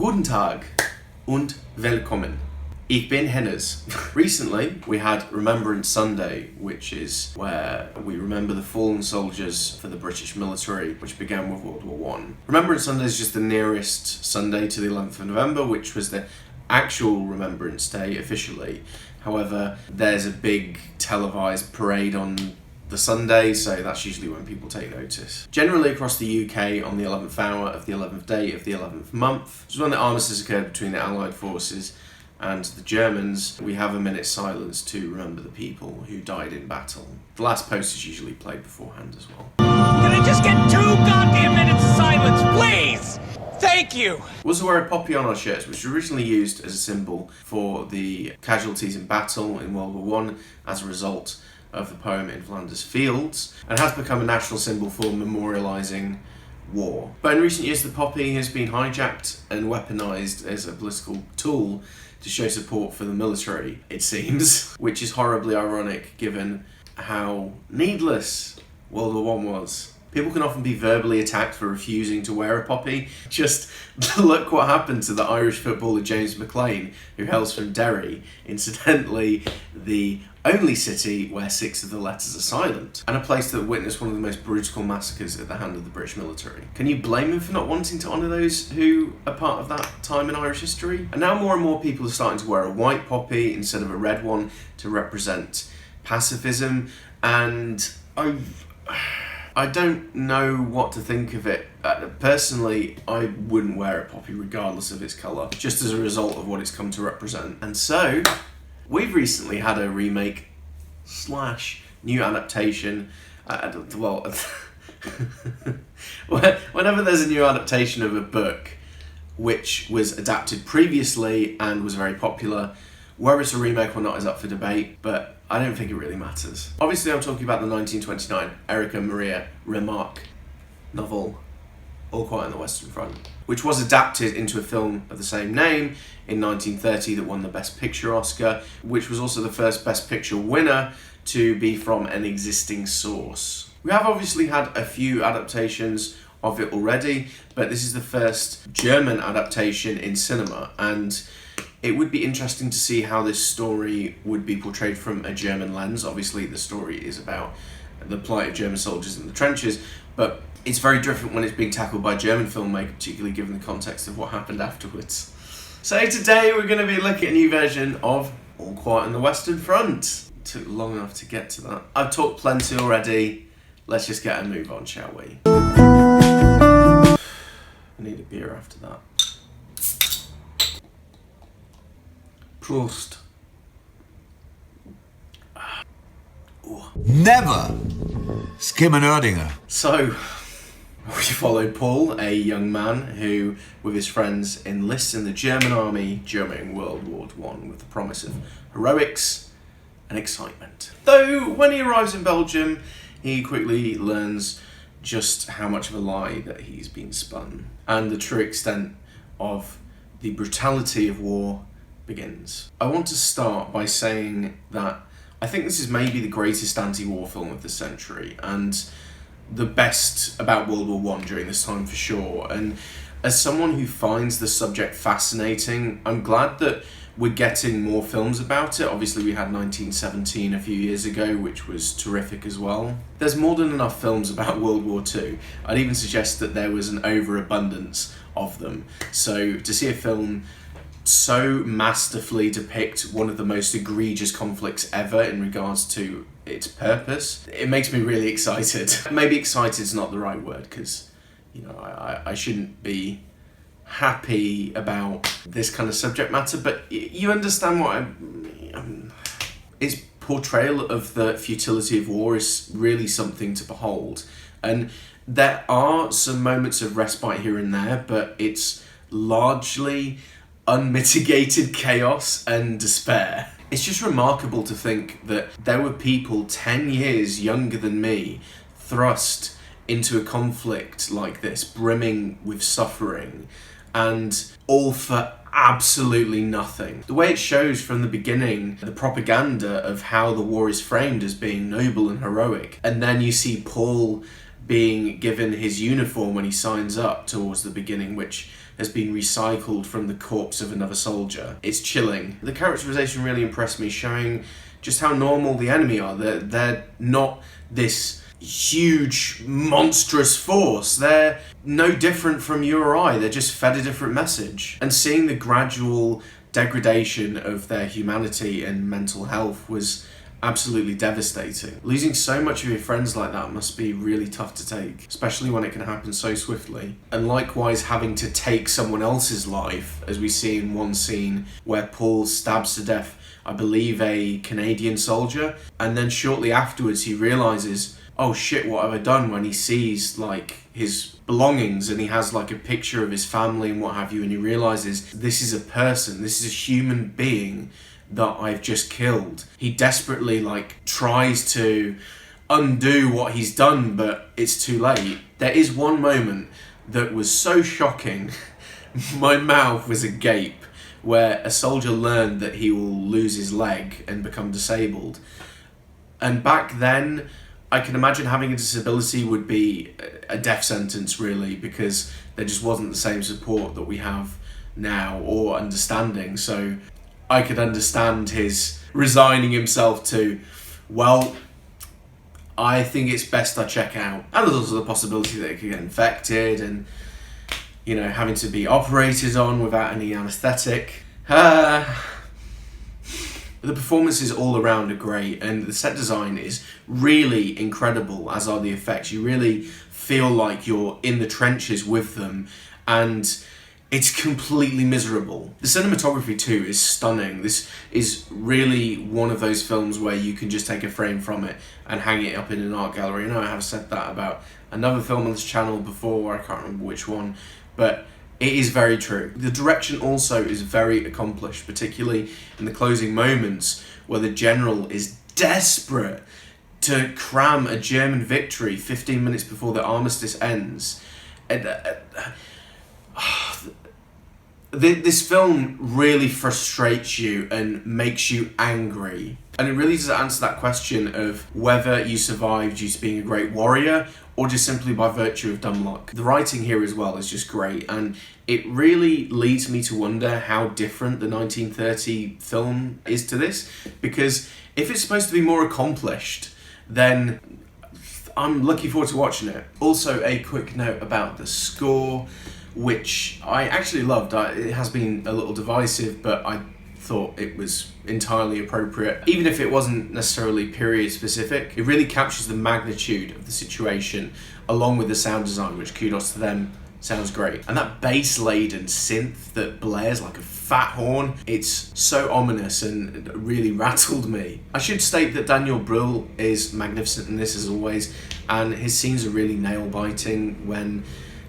Guten Tag und willkommen. Ich bin Hennes. Recently, we had Remembrance Sunday, which is where we remember the fallen soldiers for the British military, which began with World War I. Remembrance Sunday is just the nearest Sunday to the 11th of November, which was the actual Remembrance Day officially. However, there's a big televised parade on the Sunday, so that's usually when people take notice. Generally across the UK, on the 11th hour of the 11th day of the 11th month, which is when the armistice occurred between the Allied forces and the Germans, we have a minute's silence to remember the people who died in battle. The last post is usually played beforehand as well. Can I just get 2 goddamn minutes of silence, please? Thank you! We also wear a poppy on our shirts, which was originally used as a symbol for the casualties in battle in World War I as a result of the poem In Flanders Fields, and has become a national symbol for memorialising war. But in recent years, the poppy has been hijacked and weaponised as a political tool to show support for the military, it seems, which is horribly ironic given how needless World War I was. People can often be verbally attacked for refusing to wear a poppy. Just look what happened to the Irish footballer James McLean, who hails from Derry, incidentally the only city where 6 of the letters are silent, and a place that witnessed one of the most brutal massacres at the hand of the British military. Can you blame him for not wanting to honour those who are part of that time in Irish history? And now more and more people are starting to wear a white poppy instead of a red one to represent pacifism, and I don't know what to think of it. Personally, I wouldn't wear a poppy regardless of its colour, just as a result of what it's come to represent. And so, we've recently had a remake / new adaptation. Whenever there's a new adaptation of a book which was adapted previously and was very popular, whether it's a remake or not is up for debate, but I don't think it really matters. Obviously, I'm talking about the 1929 Erika Maria Remarque novel, All Quiet on the Western Front, which was adapted into a film of the same name in 1930 that won the Best Picture Oscar, which was also the first Best Picture winner to be from an existing source. We have obviously had a few adaptations of it already, but this is the first German adaptation in cinema, and it would be interesting to see how this story would be portrayed from a German lens. Obviously, the story is about the plight of German soldiers in the trenches, but it's very different when it's being tackled by a German filmmaker, particularly given the context of what happened afterwards. So today we're going to be looking at a new version of All Quiet on the Western Front. It took long enough to get to that. I've talked plenty already. Let's just get a move on, shall we? I need a beer after that. Prost. Never skim an Erdinger. So, we follow Paul, a young man who, with his friends, enlists in the German army during World War I with the promise of heroics and excitement. Though, when he arrives in Belgium, he quickly learns just how much of a lie that he's been spun, and the true extent of the brutality of war begins. I want to start by saying that I think this is maybe the greatest anti-war film of the century, and the best about World War I during this time for sure. And as someone who finds the subject fascinating, I'm glad that we're getting more films about it. Obviously, we had 1917 a few years ago, which was terrific as well. There's more than enough films about World War II. I'd even suggest that there was an overabundance of them. So to see a film so masterfully depict one of the most egregious conflicts ever in regards to its purpose, it makes me really excited. Maybe excited is not the right word, because I shouldn't be happy about this kind of subject matter, but you understand what its portrayal of the futility of war is really something to behold. And there are some moments of respite here and there, but it's largely unmitigated chaos and despair. It's just remarkable to think that there were people 10 years younger than me thrust into a conflict like this, brimming with suffering, and all for absolutely nothing. The way it shows from the beginning, the propaganda of how the war is framed as being noble and heroic, and then you see Paul being given his uniform when he signs up towards the beginning, which has been recycled from the corpse of another soldier. It's chilling. The characterization really impressed me, showing just how normal the enemy are. They're not this huge, monstrous force. They're no different from you or I. They're just fed a different message. And seeing the gradual degradation of their humanity and mental health was absolutely devastating. Losing so much of your friends like that must be really tough to take, especially when it can happen so swiftly. And likewise, having to take someone else's life, as we see in one scene where Paul stabs to death, I believe, a Canadian soldier, and then shortly afterwards he realizes, oh shit, what have I done, when he sees like his belongings and he has like a picture of his family and what have you, and he realizes this is a person, this is a human being that I've just killed. He desperately like tries to undo what he's done, but it's too late. There is one moment that was so shocking, my mouth was agape, where a soldier learned that he will lose his leg and become disabled. And back then, I can imagine having a disability would be a death sentence, really, because there just wasn't the same support that we have now, or understanding. So I could understand his resigning himself to, well, I think it's best I check out. And there's also the possibility that it could get infected and, you know, having to be operated on without any anaesthetic. The performances all around are great, and the set design is really incredible, as are the effects. You really feel like you're in the trenches with them, and it's completely miserable. The cinematography too is stunning. This is really one of those films where you can just take a frame from it and hang it up in an art gallery. I know I have said that about another film on this channel before, I can't remember which one, but it is very true. The direction also is very accomplished, particularly in the closing moments where the general is desperate to cram a German victory 15 minutes before the armistice ends. This film really frustrates you and makes you angry. And it really does answer that question of whether you survived due to being a great warrior or just simply by virtue of dumb luck. The writing here as well is just great, and it really leads me to wonder how different the 1930 film is to this, because if it's supposed to be more accomplished, then I'm looking forward to watching it. Also, a quick note about the score, which I actually loved. It has been a little divisive, but I thought it was entirely appropriate. Even if it wasn't necessarily period specific, it really captures the magnitude of the situation, along with the sound design, which, kudos to them, sounds great. And that bass-laden synth that blares like a fat horn, it's so ominous and it really rattled me. I should state that Daniel Brühl is magnificent in this, as always, and his scenes are really nail-biting when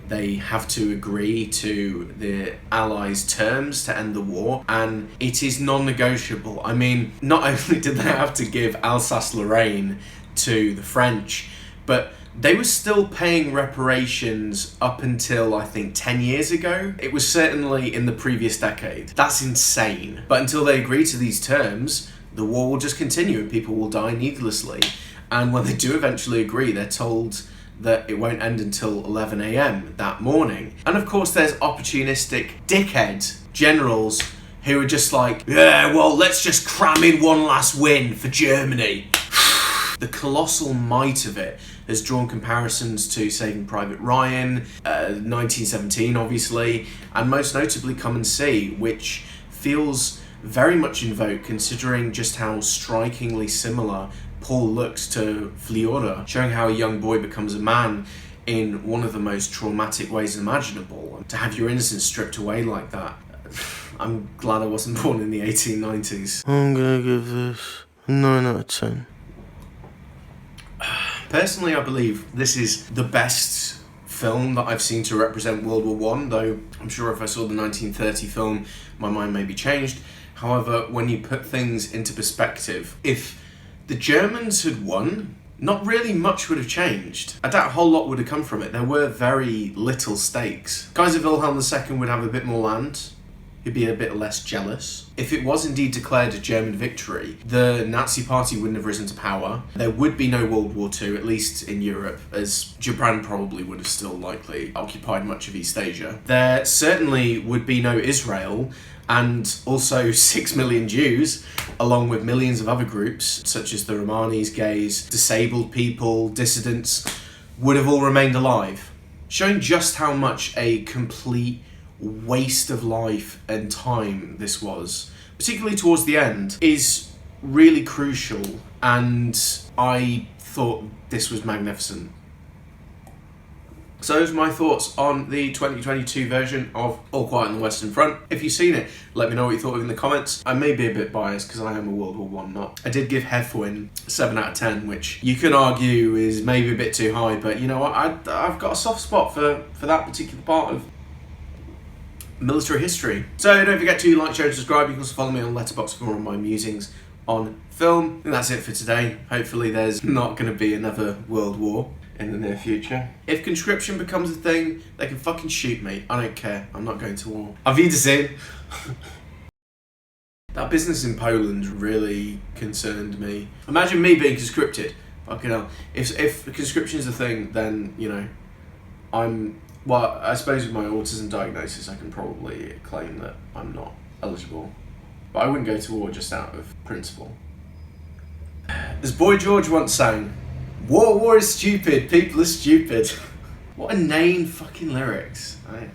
they have to agree to the Allies' terms to end the war, and it is non-negotiable. I mean, not only did they have to give Alsace-Lorraine to the French, but they were still paying reparations up until, I think, 10 years ago. It was certainly in the previous decade. That's insane. But until they agree to these terms, the war will just continue and people will die needlessly. And when they do eventually agree, they're told that it won't end until 11 a.m. that morning. And of course there's opportunistic dickhead generals who are just like, yeah, well, let's just cram in one last win for Germany. The colossal might of it has drawn comparisons to Saving Private Ryan, 1917 obviously, and most notably Come and See, which feels very much in vogue considering just how strikingly similar Paul looks to Flora, showing how a young boy becomes a man in one of the most traumatic ways imaginable. To have your innocence stripped away like that, I'm glad I wasn't born in the 1890s. I'm gonna give this a 9 out of 10. Personally, I believe this is the best film that I've seen to represent World War I, though I'm sure if I saw the 1930 film, my mind may be changed. However, when you put things into perspective, if the Germans had won, not really much would have changed. I doubt a whole lot would have come from it. There were very little stakes. Kaiser Wilhelm II would have a bit more land, he'd be a bit less jealous. If it was indeed declared a German victory, the Nazi Party wouldn't have risen to power. There would be no World War II, at least in Europe, as Japan probably would have still likely occupied much of East Asia. There certainly would be no Israel, and also 6 million Jews, along with millions of other groups, such as the Romanis, gays, disabled people, dissidents, would have all remained alive. Showing just how much a complete waste of life and time this was, particularly towards the end, is really crucial, and I thought this was magnificent. So those are my thoughts on the 2022 version of All Quiet on the Western Front. If you've seen it, let me know what you thought in the comments. I may be a bit biased because I am a World War I nut. I did give Hefwin 7 out of 10, which you can argue is maybe a bit too high, but you know what, I've got a soft spot for that particular part of military history. So don't forget to like, share and subscribe. You can also follow me on Letterboxd for more of my musings on film. And that's it for today. Hopefully there's not going to be another World War in the near future. If conscription becomes a thing, they can fucking shoot me. I don't care. I'm not going to war. Auf Wiedersehen. That business in Poland really concerned me. Imagine me being conscripted. Fucking hell. If conscription's a thing, then, you know, well, I suppose with my autism diagnosis, I can probably claim that I'm not eligible. But I wouldn't go to war just out of principle. As Boy George once sang, war is stupid, people are stupid. What inane fucking lyrics, right?